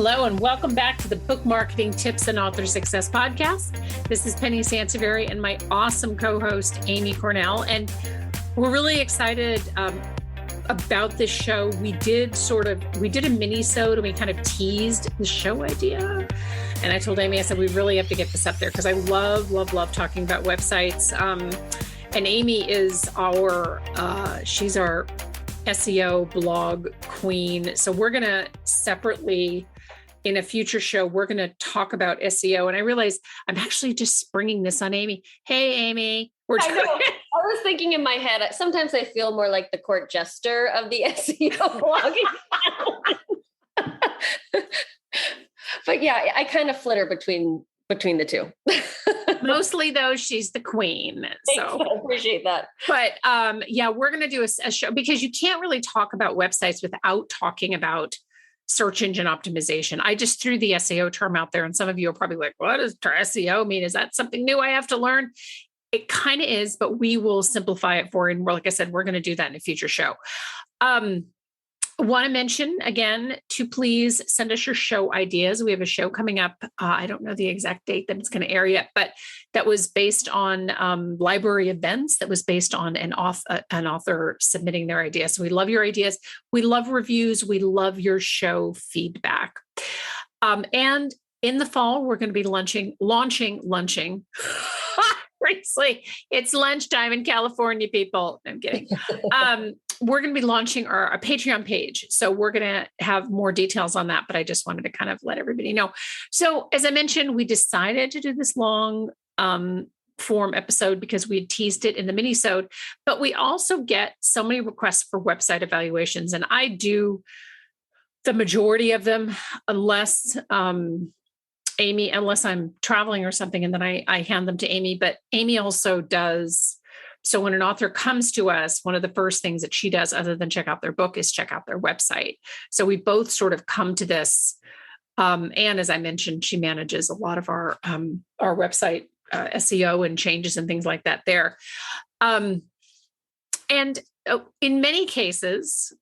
Hello, and welcome back to the Book Marketing Tips and Author Success Podcast. This is Penny Sansevieri and my awesome co-host, Amy Cornell. And we're really excited about this show. We did a mini-sode and we kind of teased the show idea. And I told Amy, I said, we really have to get this up there because I love talking about websites. And Amy is she's our SEO blog queen. So we're going to separately, in a future show, we're going to talk about SEO. And I realize I'm actually just springing this on Amy. Hey, Amy. I know. I was thinking in my head, sometimes I feel more like the court jester of the SEO blogging. But yeah, I kind of flitter between the two. Mostly though, she's the queen. So I appreciate that. But yeah, we're going to do a show because you can't really talk about websites without talking about search engine optimization. I just threw the SEO term out there and some of you are probably like, what does SEO mean? Is that something new I have to learn? It kind of is, but we will simplify it for you. And like I said, we're going to do that in a future show. Want to mention again to please send us your show ideas. We have a show coming up. I don't know the exact date that it's going to air yet, but that was based on library events. That was based on an author submitting their ideas. So we love your ideas. We love reviews. We love your show feedback. And in the fall, we're going to be launching. Seriously, it's lunchtime in California, people. No, I'm kidding. We're going to be launching our Patreon page. So we're going to have more details on that, but I just wanted to kind of let everybody know. So as I mentioned, we decided to do this long form episode because we had teased it in the mini-sode, but we also get so many requests for website evaluations. And I do the majority of them, unless I'm traveling or something, and then I hand them to Amy, but Amy also does. So when an author comes to us, one of the first things that she does other than check out their book is check out their website. So we both sort of come to this. And as I mentioned, she manages a lot of our website SEO and changes and things like that there. And in many cases,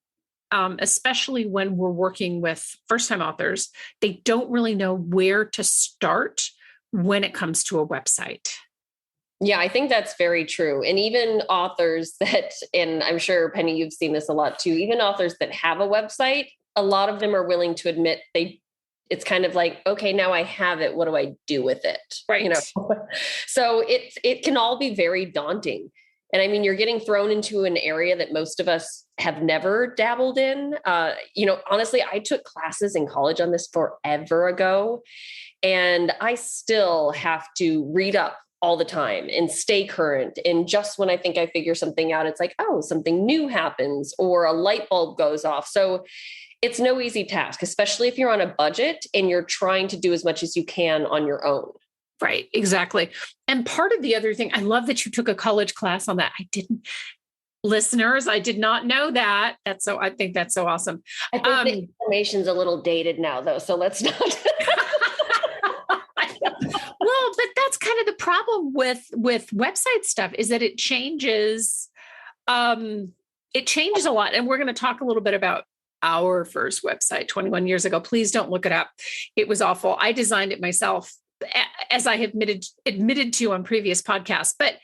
especially when we're working with first-time authors, they don't really know where to start when it comes to a website. Yeah, I think that's very true. And even authors that, and I'm sure, Penny, you've seen this a lot too, even authors that have a website, a lot of them are willing to admit it's kind of like, okay, now I have it. What do I do with it? Right. So it can all be very daunting. And I mean, you're getting thrown into an area that most of us have never dabbled in. Honestly, I took classes in college on this forever ago, and I still have to read up all the time and stay current. And just when I think I figure something out, it's like, oh, something new happens or a light bulb goes off. So it's no easy task, especially if you're on a budget and you're trying to do as much as you can on your own. Right, exactly. And part of the other thing, I love that you took a college class on that. I didn't. Listeners, I did not know that. I think that's so awesome. I think the information's a little dated now, though, so let's not. Well, but that's kind of the problem with website stuff is that it changes. It changes a lot. And we're going to talk a little bit about our first website 21 years ago. Please don't look it up. It was awful. I designed it myself, as I have admitted to on previous podcasts. But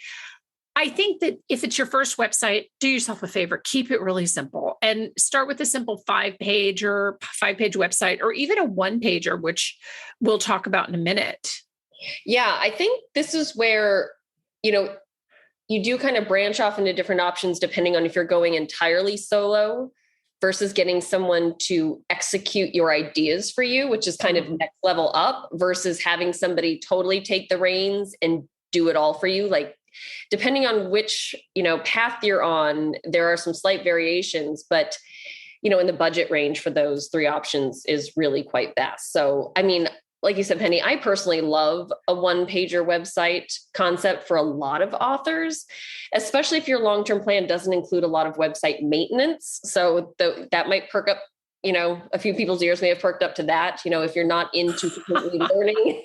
I think that if it's your first website, do yourself a favor, keep it really simple and start with a simple 5-page website, or even a 1-pager, which we'll talk about in a minute. Yeah, I think this is where, you do kind of branch off into different options depending on if you're going entirely solo versus getting someone to execute your ideas for you, which is kind of next level up, versus having somebody totally take the reins and do it all for you. Like, depending on which, path you're on, there are some slight variations, but, in the budget range for those 3 options is really quite vast. So, I mean, like you said, Penny, I personally love a 1-pager website concept for a lot of authors, especially if your long-term plan doesn't include a lot of website maintenance. So that might perk up, a few people's ears may have perked up to that. If you're not into completely learning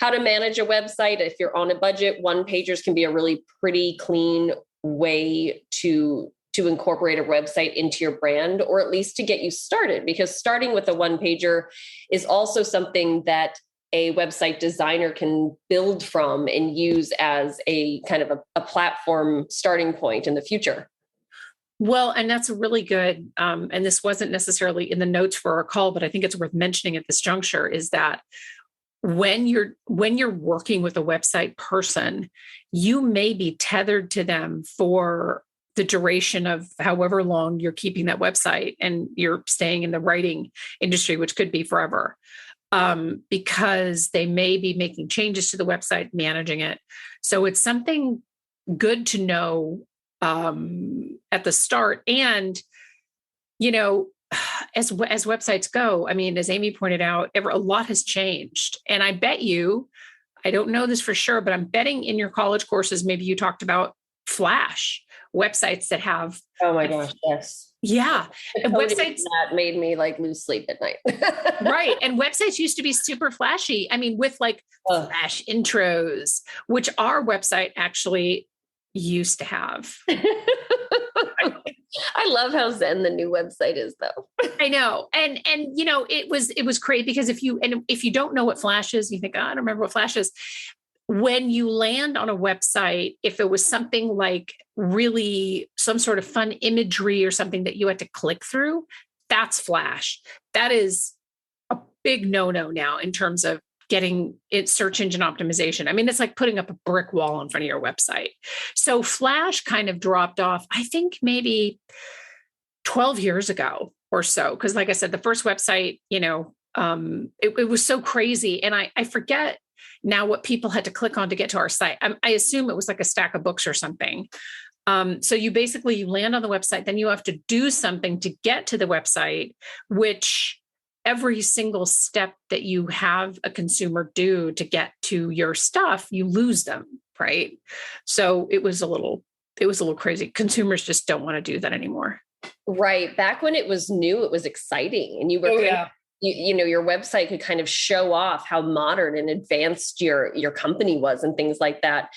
how to manage a website, if you're on a budget, 1-pagers can be a really pretty clean way to to incorporate a website into your brand, or at least to get you started, because starting with a one pager is also something that a website designer can build from and use as a kind of a platform starting point in the future. Well, and that's really good. And this wasn't necessarily in the notes for our call, but I think it's worth mentioning at this juncture is that when you're working with a website person, you may be tethered to them for the duration of however long you're keeping that website and you're staying in the writing industry, which could be forever, because they may be making changes to the website, managing it. So it's something good to know at the start. And, as websites go, I mean, as Amy pointed out, a lot has changed. And I bet you, I don't know this for sure, but I'm betting in your college courses, maybe you talked about Flash websites that have. Oh my gosh, yes. Yeah. And websites that made me lose sleep at night. Right. And websites used to be super flashy. I mean, with Flash intros, which our website actually used to have. I love how zen the new website is, though. I know. And it was great because if you don't know what Flash is, you think, I don't remember what Flash is. When you land on a website, if it was something like really some sort of fun imagery or something that you had to click through, that's Flash. That is a big no-no now in terms of getting it search engine optimization. I mean, it's like putting up a brick wall in front of your website. So Flash kind of dropped off, I think maybe 12 years ago or so. Because like I said, the first website, it was so crazy. And I forget now what people had to click on to get to our site. I assume it was like a stack of books or something. So you land on the website, then you have to do something to get to the website, which every single step that you have a consumer do to get to your stuff, you lose them, right? So it was a little crazy. Consumers just don't want to do that anymore. Right. Back when it was new, it was exciting. And you were your website could kind of show off how modern and advanced your company was and things like that.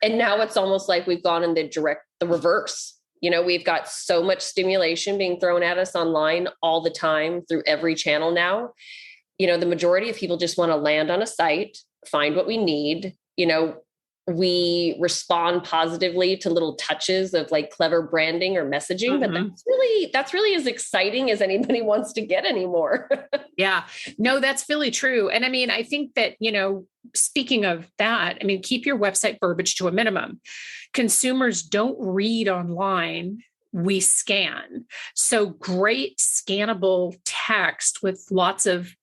And now it's almost like we've gone in the reverse. We've got so much stimulation being thrown at us online all the time through every channel now. The majority of people just want to land on a site, find what we need. We respond positively to little touches of clever branding or messaging, but that's really as exciting as anybody wants to get anymore. Yeah, no, that's really true. And I mean, I think that, speaking of that, I mean, keep your website verbiage to a minimum. Consumers don't read online, we scan. So great scannable text with lots of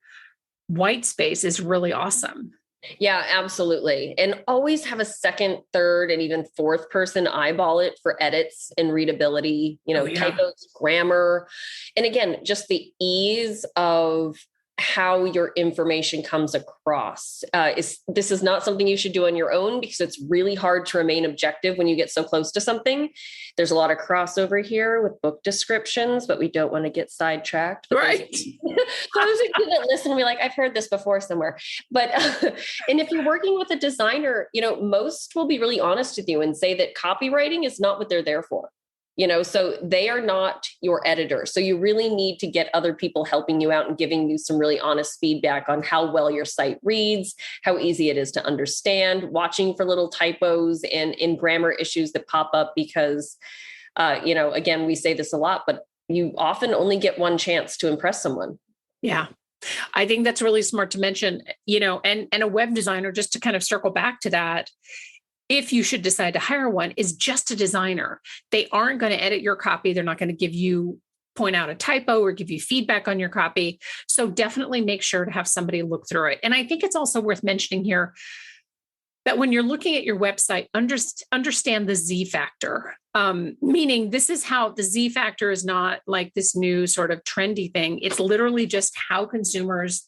white space is really awesome. Yeah, absolutely. And always have a second, third, and even fourth person eyeball it for edits and readability, typos, grammar. And again, just the ease of how your information comes across. This is not something you should do on your own because it's really hard to remain objective when you get so close to something. There's a lot of crossover here with book descriptions, but we don't want to get sidetracked. Right. Those who didn't listen will be like, I've heard this before somewhere. But, and if you're working with a designer, most will be really honest with you and say that copywriting is not what they're there for. So they are not your editor. So you really need to get other people helping you out and giving you some really honest feedback on how well your site reads, how easy it is to understand, watching for little typos and grammar issues that pop up because, again, we say this a lot, but you often only get one chance to impress someone. Yeah. I think that's really smart to mention, and a web designer, just to kind of circle back to that, if you should decide to hire one, is just a designer. They aren't going to edit your copy. They're not going to point out a typo or give you feedback on your copy. So definitely make sure to have somebody look through it. And I think it's also worth mentioning here that when you're looking at your website, understand the Z factor, meaning this is how the Z factor is not like this new sort of trendy thing. It's literally just how consumers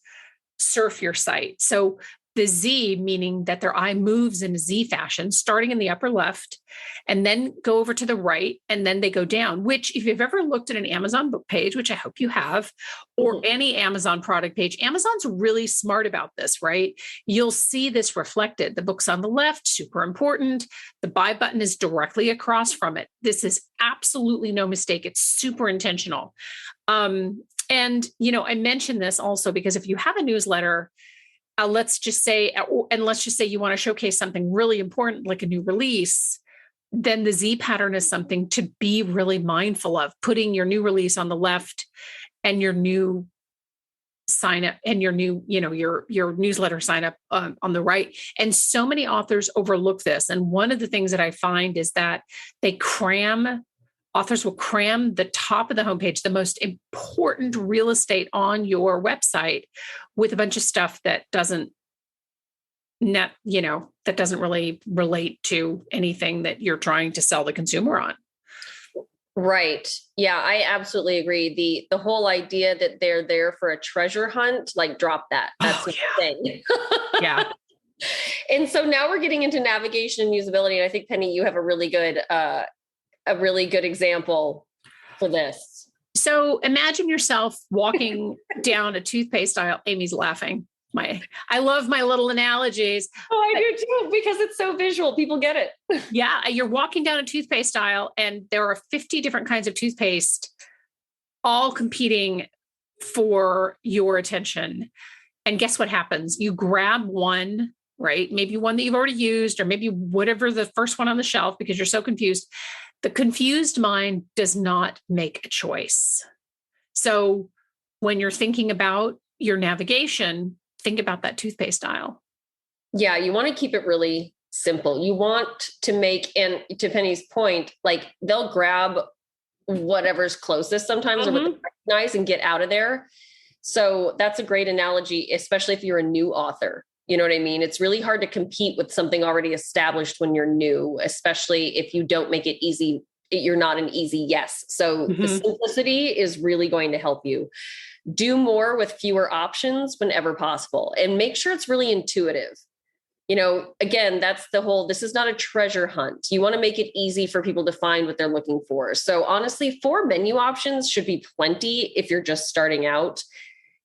surf your site. So the Z, meaning that their eye moves in a Z fashion, starting in the upper left, and then go over to the right, and then they go down, which if you've ever looked at an Amazon book page, which I hope you have, or any Amazon product page, Amazon's really smart about this, right? You'll see this reflected. The book's on the left, super important. The buy button is directly across from it. This is absolutely no mistake. It's super intentional. And, I mentioned this also because if you have a newsletter, let's just say you want to showcase something really important, like a new release, then the Z pattern is something to be really mindful of, putting your new release on the left and your new sign up and your new, your newsletter sign up on the right. And so many authors overlook this. And one of the things that I find is that authors will cram the top of the homepage, the most important real estate on your website, with a bunch of stuff that doesn't really relate to anything that you're trying to sell the consumer on. Right. Yeah, I absolutely agree. The whole idea that they're there for a treasure hunt, like, drop that. That's the thing. Yeah. And so now we're getting into navigation and usability. And I think, Penny, you have a really good example for this. So imagine yourself walking down a toothpaste aisle. Amy's laughing. I love my little analogies. Oh, I do too, because it's so visual. People get it. Yeah. You're walking down a toothpaste aisle and there are 50 different kinds of toothpaste, all competing for your attention. And guess what happens? You grab one, right? Maybe one that you've already used, or maybe whatever the first one on the shelf, because you're so confused. The confused mind does not make a choice. So when you're thinking about your navigation, think about that toothpaste aisle. Yeah, you want to keep it really simple. You want to make, and to Penny's point, like, they'll grab whatever's closest sometimes or what they recognize and get out of there. So that's a great analogy, especially if you're a new author. You know what I mean? It's really hard to compete with something already established when you're new, especially if you don't make it easy. You're not an easy yes. So the simplicity is really going to help you. Do more with fewer options whenever possible, and make sure it's really intuitive. Again, that's this is not a treasure hunt. You want to make it easy for people to find what they're looking for. So honestly, 4 menu options should be plenty if you're just starting out.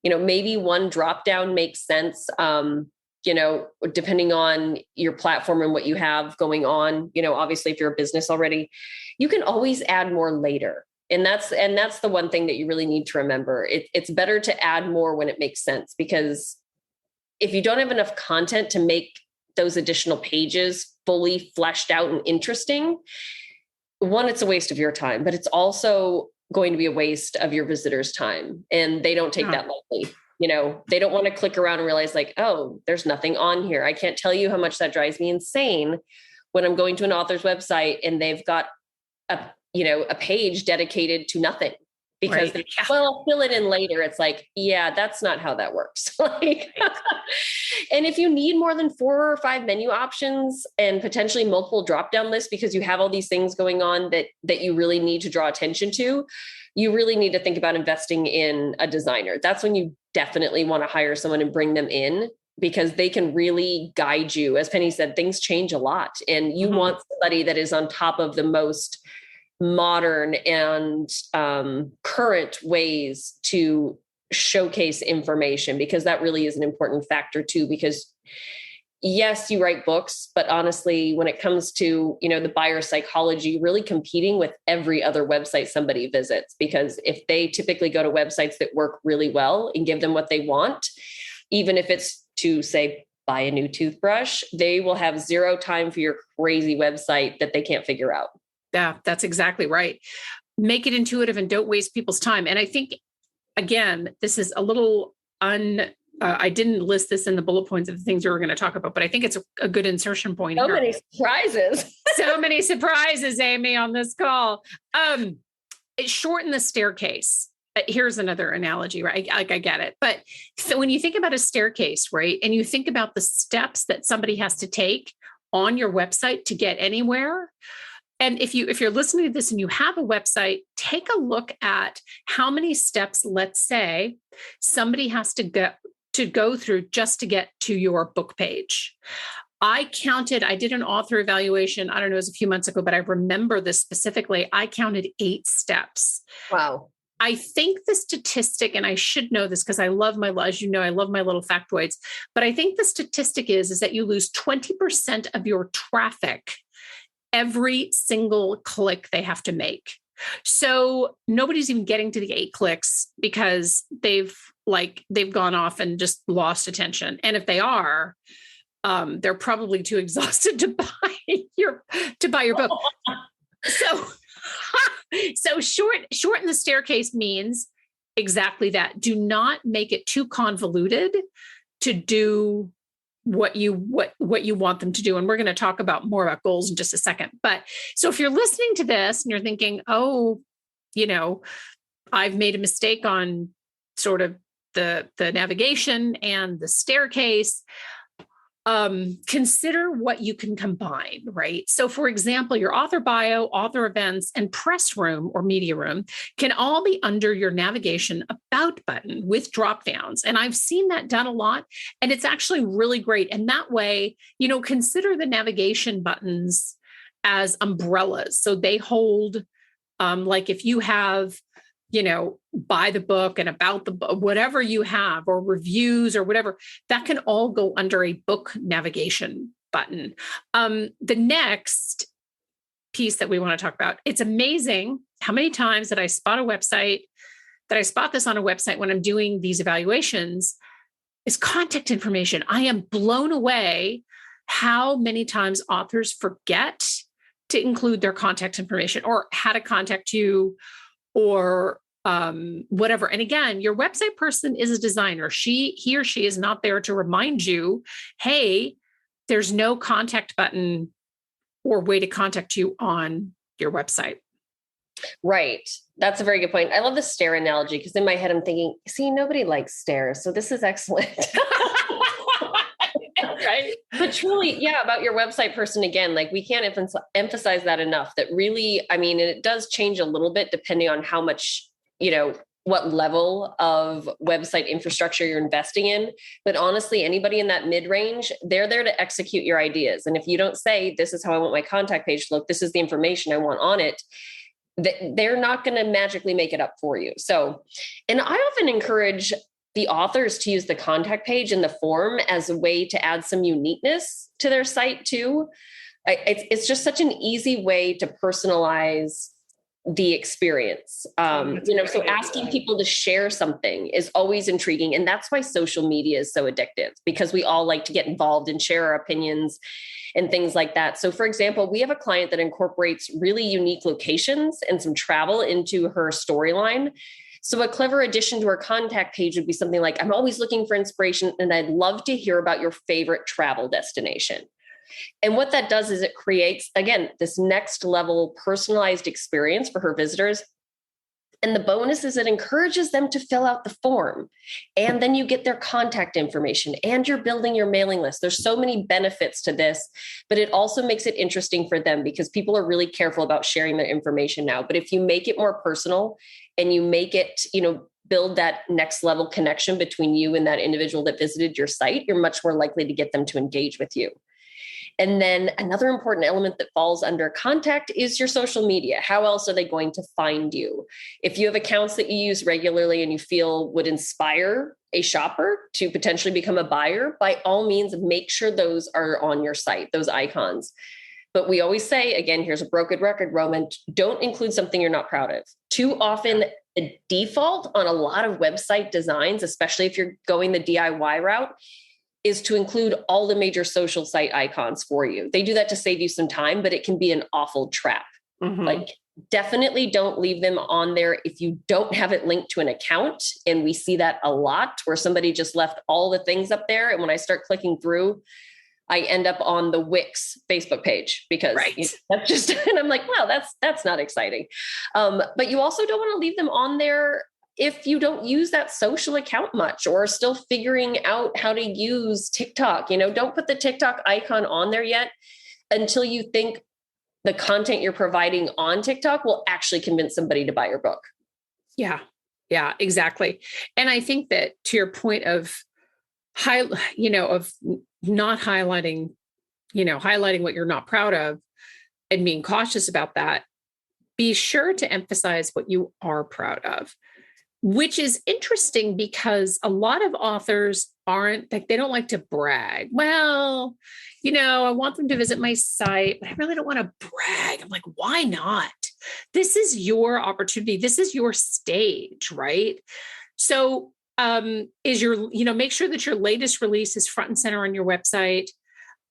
Maybe one drop down makes sense. Depending on your platform and what you have going on, obviously if you're a business already, you can always add more later. And that's the one thing that you really need to remember. It's better to add more when it makes sense, because if you don't have enough content to make those additional pages fully fleshed out and interesting, one, it's a waste of your time, but it's also going to be a waste of your visitors' time. And they don't take that lightly. They don't want to click around and realize, like, oh, there's nothing on here. I can't tell you how much that drives me insane when I'm going to an author's website and they've got a page dedicated to nothing, because I'll fill it in later. It's like, yeah, that's not how that works. And if you need more than 4 or 5 menu options and potentially multiple drop-down lists, because you have all these things going on that you really need to draw attention to, you really need to think about investing in a designer. That's when you definitely want to hire someone and bring them in, because they can really guide you. As Penny said, things change a lot, and you want somebody that is on top of the most modern and current ways to showcase information, because that really is an important factor too. Because yes, you write books, but honestly, when it comes to, the buyer psychology, really competing with every other website somebody visits, because if they typically go to websites that work really well and give them what they want, even if it's to say, buy a new toothbrush, they will have zero time for your crazy website that they can't figure out. Yeah, that's exactly right. Make it intuitive and don't waste people's time. And I think, again, this is a little I didn't list this in the bullet points of the things we were going to talk about, but I think it's a good insertion point. So many surprises. So many surprises, Amy, on this call. Shorten the staircase. Here's another analogy, right? I get it. But so when you think about a staircase, right, and you think about the steps that somebody has to take on your website to get anywhere, and if you're listening to this and you have a website, take a look at how many steps, let's say, somebody has to to go through just to get to your book page. I did an author evaluation, I don't know, it was a few months ago, but I remember this specifically. I counted 8 steps. Wow. I think the statistic, and I should know this because I love as you know, I love my little factoids, but I think the statistic is that you lose 20% of your traffic every single click they have to make. So nobody's even getting to the 8 clicks because they've gone off and just lost attention. And if they are, they're probably too exhausted to buy your book. So shorten the staircase means exactly that. Do not make it too convoluted to do what you want them to do. And we're going to talk more about goals in just a second. But so if you're listening to this and you're thinking, oh, I've made a mistake on sort of the navigation and the staircase, consider what you can combine, right? So for example, your author bio, author events, and press room or media room can all be under your navigation about button with drop downs. And I've seen that done a lot, and it's actually really great. And that way, consider the navigation buttons as umbrellas. So they hold, like if you have, buy the book and about the book, whatever you have, or reviews or whatever, that can all go under a book navigation button. The next piece that we want to talk about, it's amazing how many times that I spot this on a website when I'm doing these evaluations, is contact information. I am blown away how many times authors forget to include their contact information or how to contact you or whatever. And again, your website person is a designer. He or she is not there to remind you, hey, there's no contact button or way to contact you on your website. Right. That's a very good point. I love the stair analogy because in my head, I'm thinking, see, nobody likes stairs. So this is excellent. Right. But truly, yeah, about your website person, again, like we can't emphasize that enough, that really, I mean, and it does change a little bit depending on how much, what level of website infrastructure you're investing in. But honestly, anybody in that mid-range, they're there to execute your ideas. And if you don't say, this is how I want my contact page to look, this is the information I want on it, they're not going to magically make it up for you. So, and I often encourage the authors to use the contact page in the form as a way to add some uniqueness to their site too. It's just such an easy way to personalize the experience. So asking people to share something is always intriguing. And that's why social media is so addictive, because we all like to get involved and share our opinions and things like that. So for example, we have a client that incorporates really unique locations and some travel into her storyline. So a clever addition to her contact page would be something like, I'm always looking for inspiration and I'd love to hear about your favorite travel destination. And what that does is it creates, again, this next level personalized experience for her visitors. And the bonus is it encourages them to fill out the form. And then you get their contact information and you're building your mailing list. There's so many benefits to this, but it also makes it interesting for them because people are really careful about sharing their information now. But if you make it more personal and you make it, build that next level connection between you and that individual that visited your site, you're much more likely to get them to engage with you. And then another important element that falls under contact is your social media. How else are they going to find you? If you have accounts that you use regularly and you feel would inspire a shopper to potentially become a buyer, by all means, make sure those are on your site, those icons. But we always say, again, here's a broken record, Roman, don't include something you're not proud of. Too often, the default on a lot of website designs, especially if you're going the DIY route, is to include all the major social site icons for you. They do that to save you some time, but it can be an awful trap. Mm-hmm. Like, definitely don't leave them on there if you don't have it linked to an account. And we see that a lot where somebody just left all the things up there. And when I start clicking through, I end up on the Wix Facebook page because that's just, and I'm like, wow, that's not exciting. But you also don't want to leave them on there if you don't use that social account much or are still figuring out how to use TikTok. Don't put the TikTok icon on there yet until you think the content you're providing on TikTok will actually convince somebody to buy your book. Yeah, exactly. And I think that to your point of of not highlighting, highlighting what you're not proud of and being cautious about that, be sure to emphasize what you are proud of, which is interesting because a lot of authors aren't like, they don't like to brag. Well, I want them to visit my site, but I really don't want to brag. I'm like, why not? This is your opportunity. This is your stage, right? So make sure that your latest release is front and center on your website.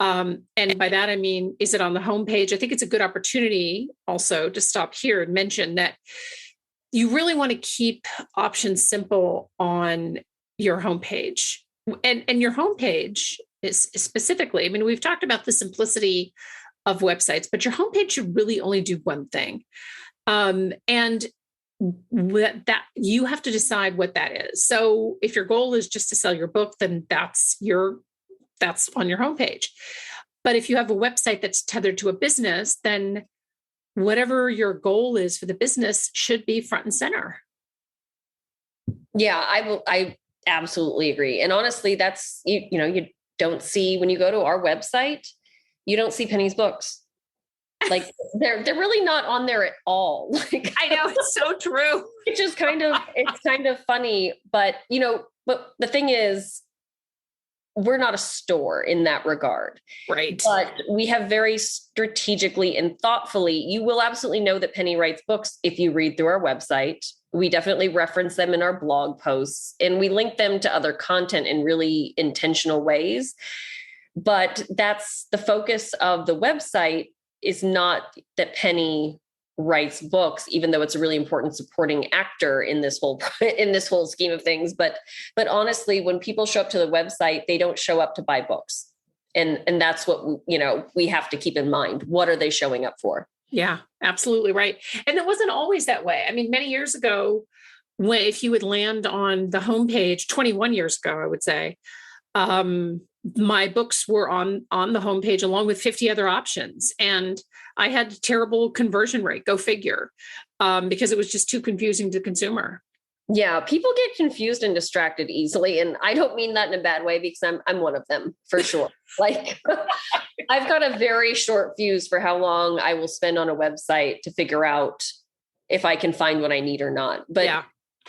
And by that, I mean, is it on the homepage? I think it's a good opportunity also to stop here and mention that you really want to keep options simple on your homepage. And your homepage is specifically, I mean, we've talked about the simplicity of websites, but your homepage should really only do one thing. And that you have to decide what that is. So if your goal is just to sell your book, then that's on your homepage. But if you have a website that's tethered to a business, then whatever your goal is for the business should be front and center. Yeah, I absolutely agree. And honestly, that's, you don't see, when you go to our website, you don't see Penny's books. Like they're really not on there at all. Like, I know, it's so true. It's kind of funny, but but the thing is, we're not a store in that regard. Right. But we have very strategically and thoughtfully, you will absolutely know that Penny writes books if you read through our website. We definitely reference them in our blog posts, and we link them to other content in really intentional ways. But that's the focus of the website, is not that Penny writes books, even though it's a really important supporting actor in this whole scheme of things. But honestly, when people show up to the website, they don't show up to buy books. And that's what, we have to keep in mind. What are they showing up for? Yeah, absolutely right. And it wasn't always that way. I mean, many years ago, if you would land on the homepage, 21 years ago, I would say, my books were on the homepage along with 50 other options. And I had a terrible conversion rate, go figure, because it was just too confusing to the consumer. Yeah, people get confused and distracted easily. And I don't mean that in a bad way, because I'm one of them for sure. Like I've got a very short fuse for how long I will spend on a website to figure out if I can find what I need or not. But yeah.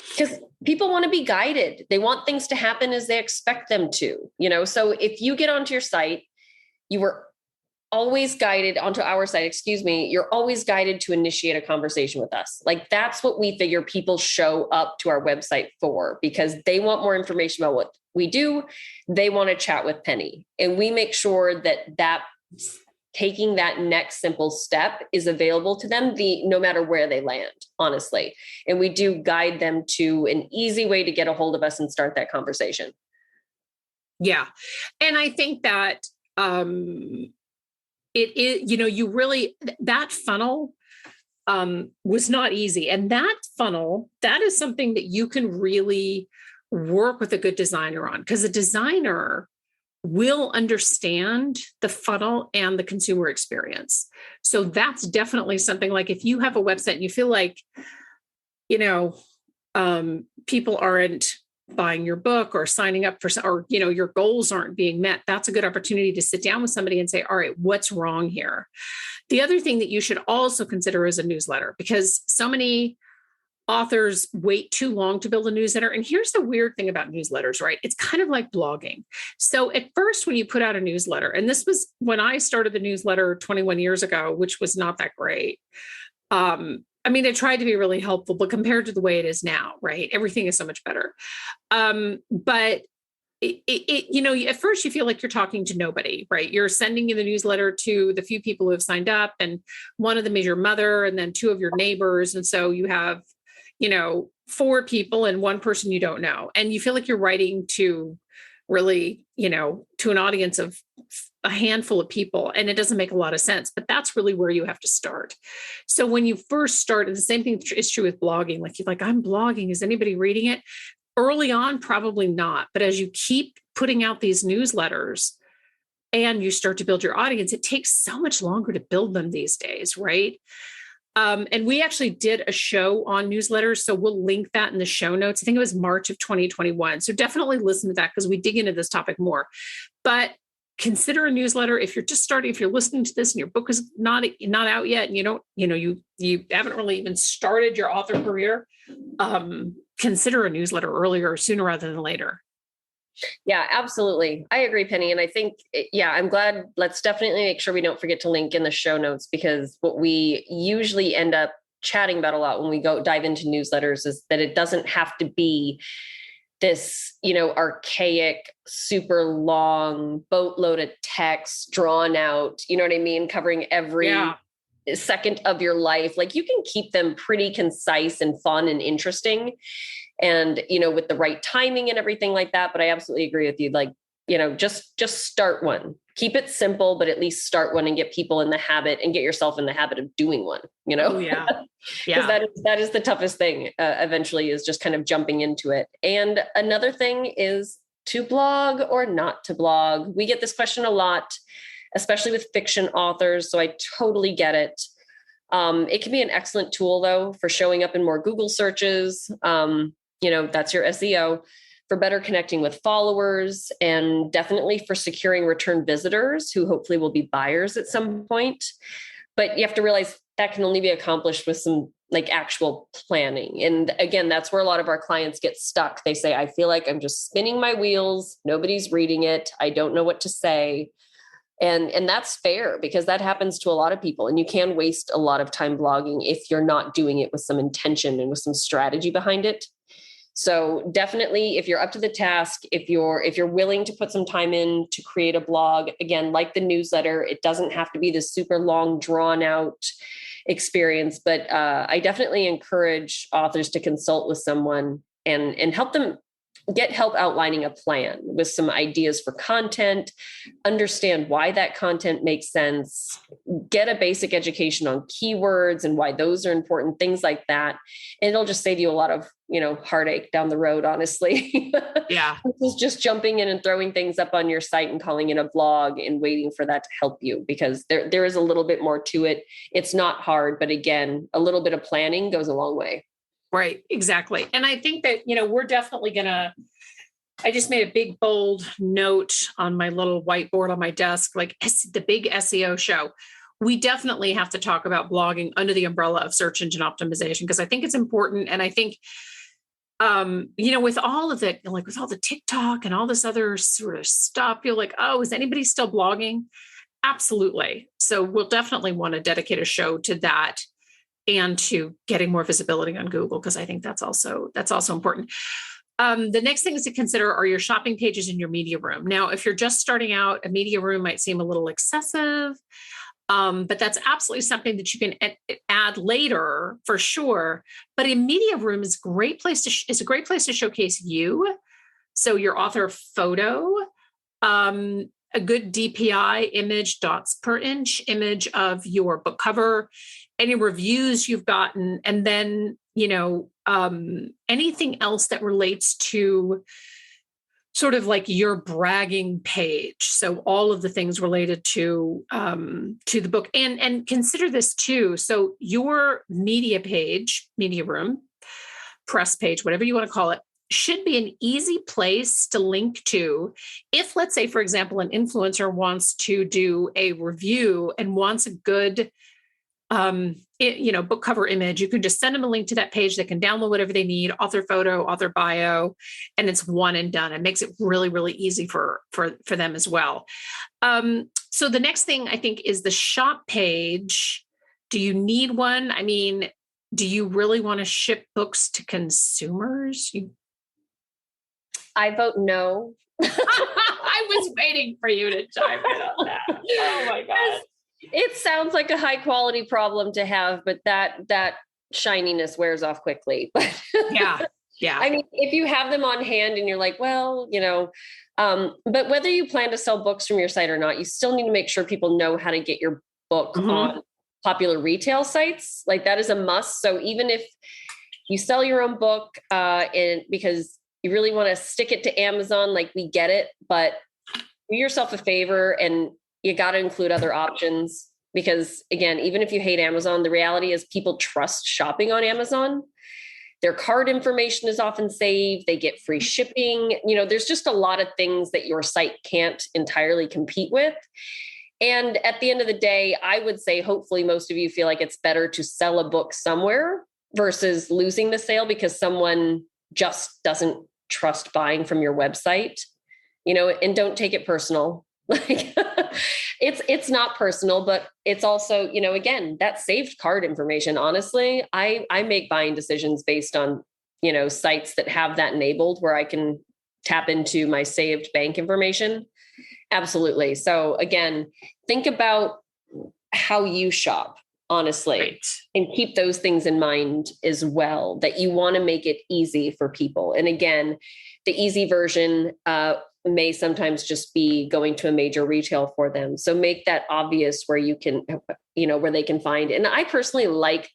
Because people want to be guided. They want things to happen as they expect them to, So if you get onto your site, you were always guided onto our site, you're always guided to initiate a conversation with us. Like that's what we figure people show up to our website for, because they want more information about what we do. They want to chat with Penny, and we make sure that taking that next simple step is available to them, no matter where they land, honestly. And we do guide them to an easy way to get a hold of us and start that conversation. Yeah. And I think that it is, you really, that funnel was not easy. And that funnel, that is something that you can really work with a good designer on, because a designer will understand the funnel and the consumer experience. So that's definitely something, like if you have a website and you feel like, people aren't buying your book or signing up or your goals aren't being met, that's a good opportunity to sit down with somebody and say, all right, what's wrong here? The other thing that you should also consider is a newsletter, because so many authors wait too long to build a newsletter. And here's the weird thing about newsletters, right? It's kind of like blogging. So at first, when you put out a newsletter, and this was when I started the newsletter 21 years ago, which was not that great. It tried to be really helpful, but compared to the way it is now, right? Everything is so much better. But at first you feel like you're talking to nobody, right? You're sending the newsletter to the few people who have signed up, and one of them is your mother, and then two of your neighbors. And so you have, 4 people and one person you don't know. And you feel like you're writing to really, to an audience of a handful of people, and it doesn't make a lot of sense, but that's really where you have to start. So when you first start, and the same thing is true with blogging, like you're like, I'm blogging, is anybody reading it? Early on, probably not. But as you keep putting out these newsletters and you start to build your audience, it takes so much longer to build them these days, right? And we actually did a show on newsletters. So we'll link that in the show notes. I think it was March of 2021. So definitely listen to that because we dig into this topic more. But consider a newsletter if you're just starting, if you're listening to this and your book is not out yet and you haven't really even started your author career, consider a newsletter earlier, sooner rather than later. Yeah, absolutely. I agree, Penny. And I think, I'm glad. Let's definitely make sure we don't forget to link in the show notes, because what we usually end up chatting about a lot when we go dive into newsletters is that it doesn't have to be this, archaic, super long boatload of text drawn out, you know what I mean? Covering every second of your life. Like, you can keep them pretty concise and fun and interesting, and, with the right timing and everything like that. But I absolutely agree with you. Like, just start one, keep it simple, but at least start one and get people in the habit and get yourself in the habit of doing one, Oh, yeah. Because that is the toughest thing eventually, is just kind of jumping into it. And another thing is to blog or not to blog. We get this question a lot, especially with fiction authors. So I totally get it. It can be an excellent tool, though, for showing up in more Google searches. That's your SEO, for better connecting with followers, and definitely for securing return visitors who hopefully will be buyers at some point. But you have to realize that can only be accomplished with some actual planning. And again, that's where a lot of our clients get stuck. They say, I feel like I'm just spinning my wheels. Nobody's reading it. I don't know what to say. And that's fair, because that happens to a lot of people, and you can waste a lot of time blogging if you're not doing it with some intention and with some strategy behind it. So definitely, if you're up to the task, if you're willing to put some time in to create a blog, again, like the newsletter, it doesn't have to be this super long, drawn out experience. But I definitely encourage authors to consult with someone and help them get help outlining a plan with some ideas for content, understand why that content makes sense, get a basic education on keywords and why those are important, things like that. And it'll just save you a lot of, heartache down the road, honestly. Yeah. It's just jumping in and throwing things up on your site and calling it a blog and waiting for that to help you, because there is a little bit more to it. It's not hard, but again, a little bit of planning goes a long way. Right. Exactly. And I think that, we're definitely I just made a big, bold note on my little whiteboard on my desk, like the big SEO show. We definitely have to talk about blogging under the umbrella of search engine optimization, because I think it's important. And I think, with all of it, with all the TikTok and all this other sort of stuff, you're like, oh, is anybody still blogging? Absolutely. So we'll definitely want to dedicate a show to that, and to getting more visibility on Google, because I think that's also important. The next things to consider are your shopping pages in your media room. Now, if you're just starting out, a media room might seem a little excessive, but that's absolutely something that you can add later for sure. But a media room is a great place to showcase you. So your author photo, a good DPI image, dots per inch image of your book cover, any reviews you've gotten, and then, anything else that relates to sort of like your bragging page. So all of the things related to the book, and consider this too. So your media page, media room, press page, whatever you want to call it, should be an easy place to link to. If, let's say, for example, an influencer wants to do a review and wants a good book cover image, you can just send them a link to that page. They can download whatever they need, author photo, author bio, and it's one and done. It makes it really, really easy for them as well. So the next thing I think is the shop page. Do you need one? I mean, do you really want to ship books to consumers? I vote no. I was waiting for you to chime in on that. Oh my God. It sounds like a high quality problem to have, but that shininess wears off quickly. Yeah. I mean, if you have them on hand and you're like, well, but whether you plan to sell books from your site or not, you still need to make sure people know how to get your book on popular retail sites. Like, that is a must. So even if you sell your own book and because you really want to stick it to Amazon, like, we get it, but do yourself a favor and you got to include other options. because again, even if you hate Amazon, the reality is people trust shopping on Amazon. Their card information is often saved. They get free shipping. There's just a lot of things that your site can't entirely compete with. And at the end of the day, I would say, hopefully most of you feel like it's better to sell a book somewhere versus losing the sale because someone just doesn't trust buying from your website, and don't take it personal. Like it's not personal, but it's also, again, that saved card information. Honestly, I make buying decisions based on, sites that have that enabled where I can tap into my saved bank information. Absolutely. So again, think about how you shop, honestly, Right. and keep those things in mind as well, that you want to make it easy for people. And again, the easy version, may sometimes just be going to a major retail for them. So make that obvious where you can, where they can find. And I personally like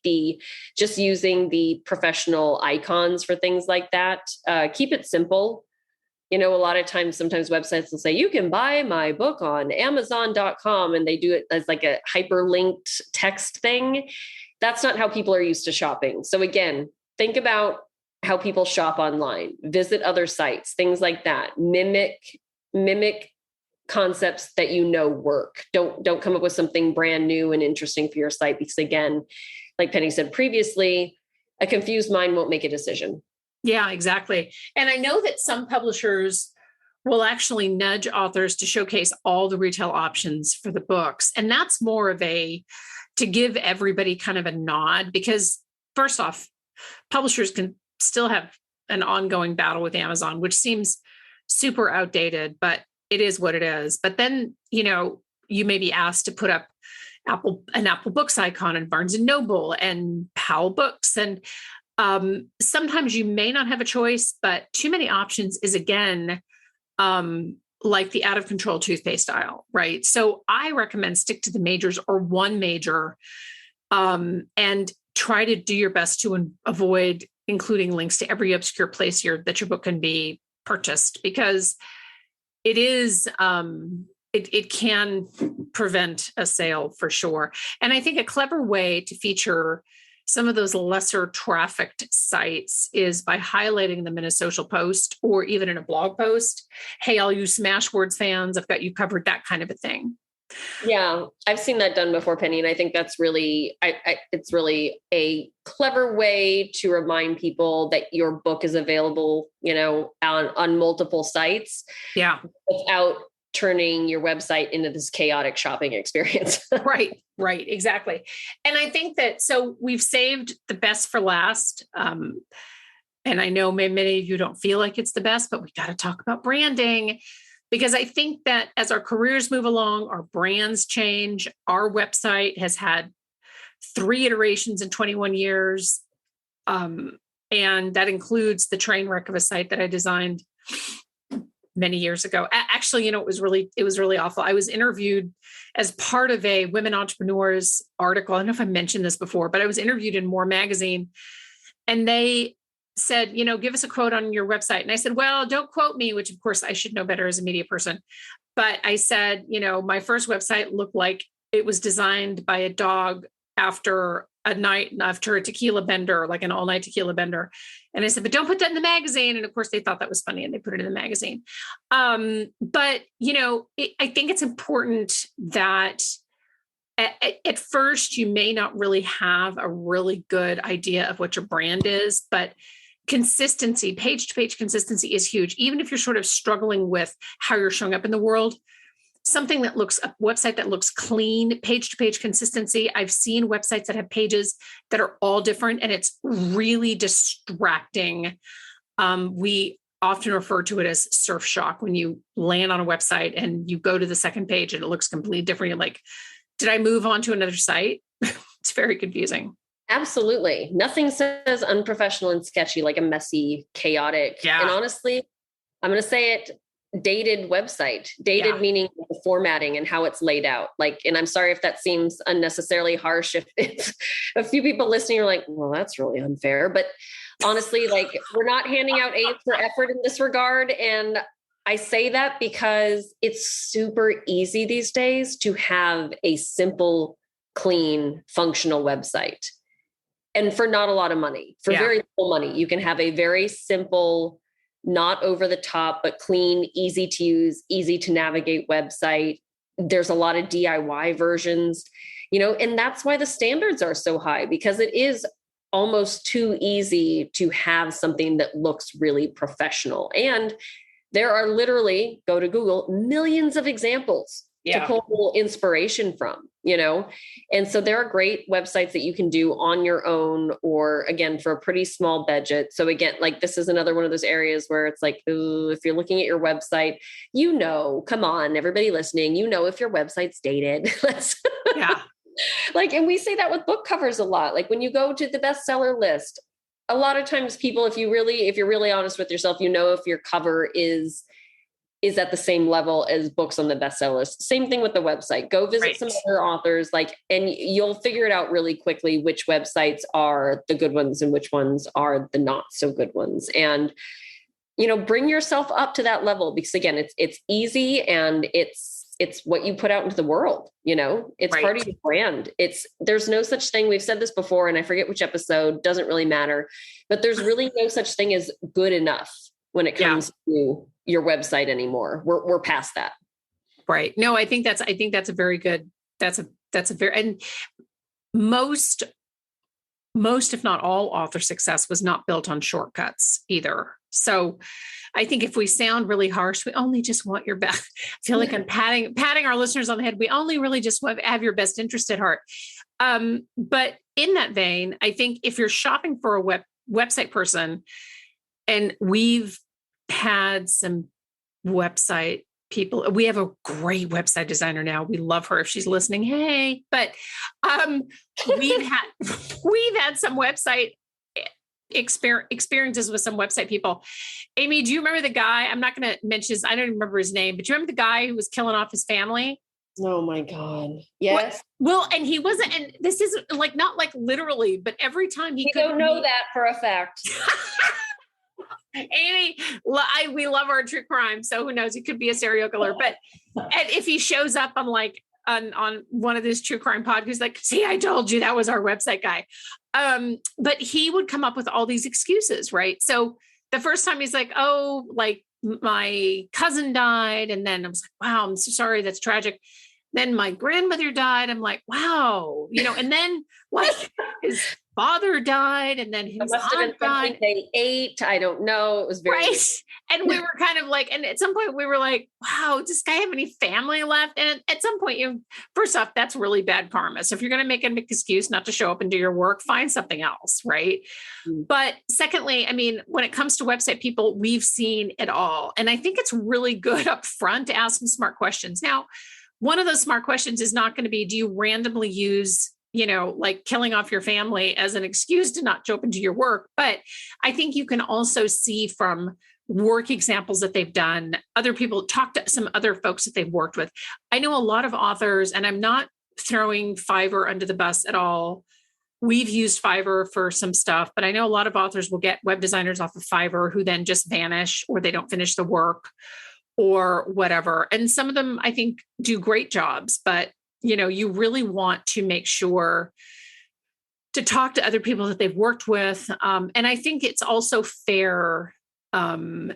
just using the professional icons for things like that. Keep it simple. A lot of times, sometimes websites will say, you can buy my book on Amazon.com. And they do it as like a hyperlinked text thing. That's not how people are used to shopping. So again, think about how people shop online, visit other sites, things like that. Mimic concepts that work. Don't come up with something brand new and interesting for your site, because again, like Penny said previously, a confused mind won't make a decision. Yeah, exactly. And I know that some publishers will actually nudge authors to showcase all the retail options for the books. And that's more of to give everybody kind of a nod, because first off, publishers can still have an ongoing battle with Amazon, which seems super outdated, but it is what it is. But then, you may be asked to put up an Apple Books icon and Barnes and Noble and Powell Books. And sometimes you may not have a choice, but too many options is, again, like the out of control toothpaste aisle, right? So I recommend stick to the majors or one major, and try to do your best to avoid including links to every obscure place that your book can be purchased, because it is, it can prevent a sale for sure. And I think a clever way to feature some of those lesser trafficked sites is by highlighting them in a social post or even in a blog post. Hey, all you Smashwords fans, I've got you covered, that kind of a thing. Yeah, I've seen that done before, Penny. And I think that's really, it's really a clever way to remind people that your book is available, on multiple sites. Yeah. Without turning your website into this chaotic shopping experience. Right, exactly. And I think that, so we've saved the best for last. And I know many of you don't feel like it's the best, but we got to talk about branding, because I think that as our careers move along, our brands change. Our website has had 3 iterations in 21 years. And that includes the train wreck of a site that I designed many years ago. Actually, it was really awful. I was interviewed as part of a Women Entrepreneurs article. I don't know if I mentioned this before, but I was interviewed in More Magazine, and they said, give us a quote on your website. And I said, well, don't quote me, which of course I should know better as a media person. But I said, my first website looked like it was designed by a dog after a tequila bender, like an all-night tequila bender. And I said, but don't put that in the magazine. And of course they thought that was funny and they put it in the magazine. But I think it's important that at first you may not really have a really good idea of what your brand is, but consistency, page-to-page consistency is huge. Even if you're sort of struggling with how you're showing up in the world, a website that looks clean, page-to-page consistency. I've seen websites that have pages that are all different, and it's really distracting. We often refer to it as surf shock, when you land on a website and you go to the second page and it looks completely different. You're like, did I move on to another site? It's very confusing. Absolutely. Nothing says unprofessional and sketchy like a messy, chaotic, and honestly, I'm going to say it, dated website. Dated meaning the formatting and how it's laid out. And I'm sorry if that seems unnecessarily harsh. If a few people listening are like, well, that's really unfair. But honestly, we're not handing out A's for effort in this regard. And I say that because it's super easy these days to have a simple clean, functional website. And for not a lot of money, for very little money, you can have a very simple, not over the top, but clean, easy to use, easy to navigate website. There's a lot of DIY versions, and that's why the standards are so high, because it is almost too easy to have something that looks really professional. And there are literally, go to Google, millions of examples to pull inspiration from, And so there are great websites that you can do on your own, or again, for a pretty small budget. So again, like this is another one of those areas where it's like, ooh, if you're looking at your website, come on, everybody listening, if your website's dated. And we say that with book covers a lot. Like when you go to the bestseller list, a lot of times people, if you're really honest with yourself, if your cover is at the same level as books on the bestseller list. Same thing with the website. Go visit some other authors, and you'll figure it out really quickly which websites are the good ones and which ones are the not so good ones. And, bring yourself up to that level, because again, it's easy and it's what you put out into the world. It's part of your brand. There's no such thing. We've said this before, and I forget which episode, doesn't really matter, but there's really no such thing as good enough when it comes to your website anymore. We're past that. Right. No, I think that's a very good, and most, if not all, author success was not built on shortcuts either. So I think if we sound really harsh, we only just want your best. I feel like I'm patting our listeners on the head. We only really just want to have your best interest at heart. But in that vein, I think if you're shopping for a website person, and we've had some website people, we have a great website designer now. We love her. If she's listening, hey, but we've had some website experiences with some website people. Amy, do you remember the guy? I'm not going to mention I don't remember his name, but do you remember the guy who was killing off his family? Oh my God. Yes. Well, and he wasn't, and this isn't not literally, but every time you don't know that for a fact. Amy, we love our true crime, so who knows? He could be a serial killer. But and if he shows up on on one of these true crime podcasts, see, I told you that was our website guy. But he would come up with all these excuses, right? So the first time he's like, oh, my cousin died, and then I was like, wow, I'm so sorry, that's tragic. Then my grandmother died. I'm like, wow, and then his father died, and then his aunt died. They ate. I don't know. It was very right. And we were kind of and at some point we were like, wow, does this guy have any family left? And at some point, first off, that's really bad karma. So if you're going to make an excuse not to show up and do your work, find something else, right? Mm-hmm. But secondly, I mean, when it comes to website people, we've seen it all, and I think it's really good up front to ask some smart questions. Now, one of those smart questions is not going to be, do you randomly use killing off your family as an excuse to not show up into your work? But I think you can also see from work examples that they've done, other people talk to some other folks that they've worked with. I know a lot of authors, and I'm not throwing Fiverr under the bus at all. We've used Fiverr for some stuff, but I know a lot of authors will get web designers off of Fiverr who then just vanish, or they don't finish the work or whatever. And some of them, I think, do great jobs, but you really want to make sure to talk to other people that they've worked with. And I think it's also fair to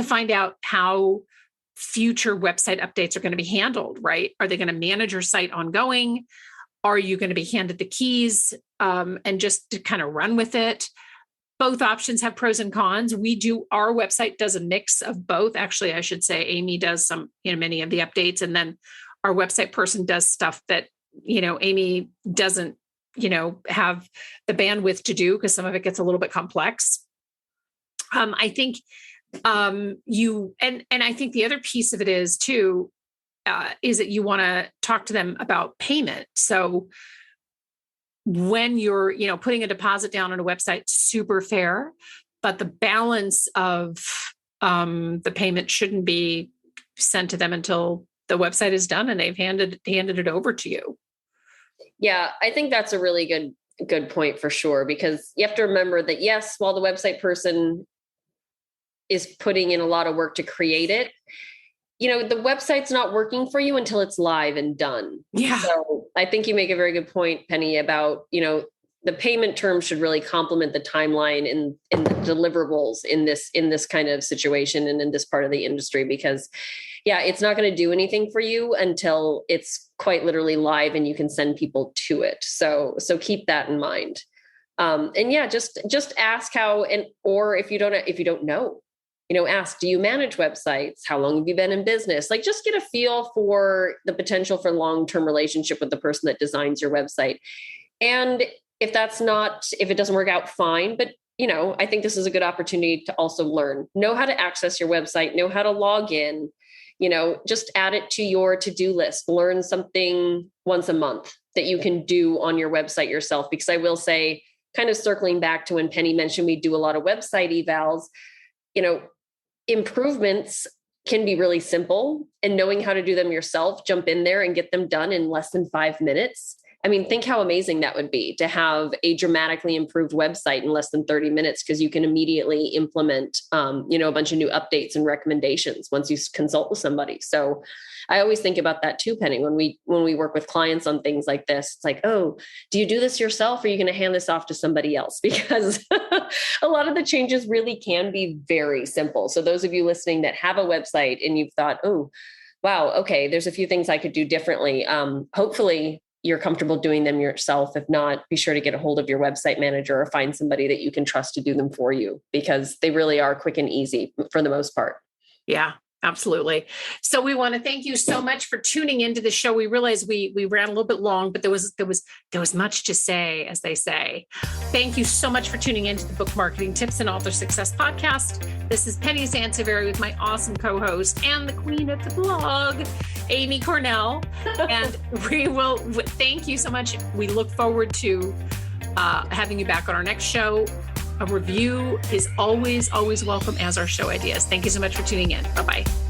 find out how future website updates are going to be handled, right? Are they going to manage your site ongoing? Are you going to be handed the keys and just to kind of run with it? Both options have pros and cons. Our website does a mix of both. Actually, I should say Amy does some, many of the updates, and then our website person does stuff that, Amy doesn't, have the bandwidth to do, because some of it gets a little bit complex. I think and I think the other piece of it is too, is that you want to talk to them about payment. So when you're, putting a deposit down on a website, super fair, but the balance of the payment shouldn't be sent to them until the website is done and they've handed it over to you. Yeah, I think that's a really good point for sure, because you have to remember that, yes, while the website person is putting in a lot of work to create it, the website's not working for you until it's live and done. Yeah. So I think you make a very good point, Penny, about, the payment terms should really complement the timeline and the deliverables in this kind of situation and in this part of the industry, because it's not going to do anything for you until it's quite literally live and you can send people to it. So keep that in mind. Just ask how, or if you don't know, ask, do you manage websites? How long have you been in business? Like, just get a feel for the potential for long-term relationship with the person that designs your website. And if it doesn't work out, fine. But, I think this is a good opportunity to also know how to access your website, know how to log in, just add it to your to-do list, learn something once a month that you can do on your website yourself. Because I will say, kind of circling back to when Penny mentioned we do a lot of website evals, improvements can be really simple, and knowing how to do them yourself, jump in there and get them done in less than 5 minutes. I mean, think how amazing that would be to have a dramatically improved website in less than 30 minutes, because you can immediately implement, a bunch of new updates and recommendations once you consult with somebody. So I always think about that too, Penny, when we work with clients on things like this. It's like, oh, do you do this yourself, or are you going to hand this off to somebody else? Because a lot of the changes really can be very simple. So those of you listening that have a website and you've thought, oh, wow, okay, there's a few things I could do differently. Hopefully you're comfortable doing them yourself. If not, be sure to get a hold of your website manager or find somebody that you can trust to do them for you, because they really are quick and easy for the most part. Yeah, absolutely. So we want to thank you so much for tuning into the show. We realized we ran a little bit long, but there was much to say, as they say. Thank you so much for tuning into the Book Marketing Tips and Author Success Podcast. This is Penny Sansevieri with my awesome co-host and the queen of the blog, Amy Cornell. And we will thank you so much. We look forward to having you back on our next show. A review is always welcome, as our show ideas. Thank you so much for tuning in. Bye-bye.